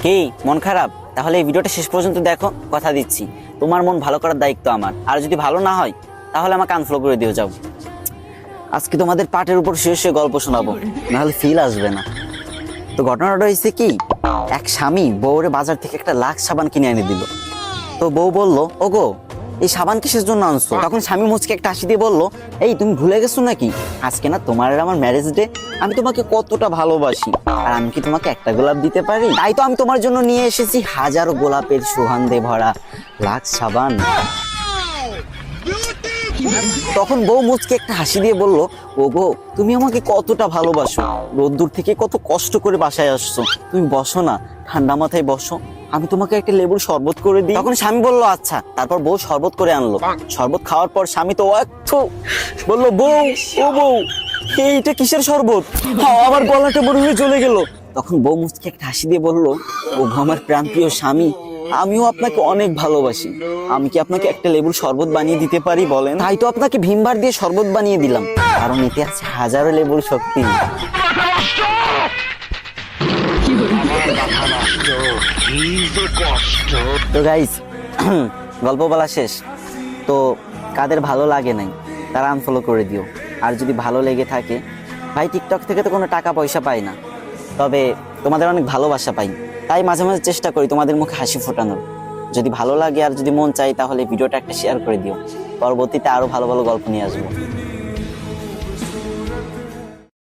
কি মন খারাপ? তাহলে এই ভিডিওটা শেষ পর্যন্ত দেখো, কথা দিচ্ছি তোমার মন ভালো করার দায়িত্ব আমার। আর যদি ভালো না হয় তাহলে আমাকে আনফলো করে দিও। যাও, আজকে তোমাদের পাটের উপর শুয়ে শুয়ে গল্প শোনাবো, নাহলে ফিল আসবে না। তো ঘটনাটা হয়েছে কি, এক স্বামী বউরে বাজার থেকে একটা লাক্স সাবান কিনে এনে দিল। তো বউ বলল, ওগো এই সাবান কিসের জন্য আনছো? তখন স্বামী মুচকে একটা হাসি দিয়ে বলল, এই তুমি ভুলে গেছো নাকি আজকে না তোমার আর আমার ম্যারেজ ডে? আমি তোমাকে কতটা ভালোবাসি, আর আমি কি তোমাকে একটা গোলাপ দিতে পারি? তাই তো আমি তোমার জন্য নিয়ে এসেছি হাজারো গোলাপের সুগন্ধে ভরা লাক্স সাবান। তখন বউ মুচকে একটা হাসি দিয়ে বলল, ওগো তুমি আমাকে কতটা ভালোবাসো, রোদ্দুর থেকে কত কষ্ট করে বাসায় আসছো, তুমি বসো না, ঠান্ডা মাথায় বসো, আমি তোমাকে একটা লেবুর শরবত করে দিই। তখন স্বামী বলল আচ্ছা। তারপর বউ শরবত করে আনলো। শরবত খাওয়ার পর স্বামী তো বললো, বউ ও বউ এইটা কিসের শরবত? আমার গলাটা মনে হয়ে চলে গেল। তখন বউ মুচকে একটা হাসি দিয়ে বলল, ও আমার প্রাণপ্রিয় স্বামী, আমিও আপনাকে অনেক ভালোবাসি, আমি কি আপনাকে একটা লেবুর শরবত বানিয়ে দিতে পারি বলেন? তাই তো আপনাকে ভীমবার দিয়ে শরবত বানিয়ে দিলাম, কারণ এতে আছে হাজারো লেবুর শক্তি। তো গাইস, গল্প বলা শেষ। তো কাদের ভালো লাগে নাই তারা আনফলো করে দিও। আর যদি ভালো লেগে থাকে, ভাই টিকটক থেকে তো কোনো টাকা পয়সা পাই না, তবে তোমাদের অনেক ভালোবাসা পাই, তাই মাঝে মাঝে চেষ্টা করি তোমাদের মুখে হাসি ফোটানোর। যদি ভালো লাগে আর যদি মন চাই তাহলে ভিডিওটা একটা শেয়ার করে দিও, পরবর্তীতে আরো ভালো ভালো গল্প নিয়ে আসবো।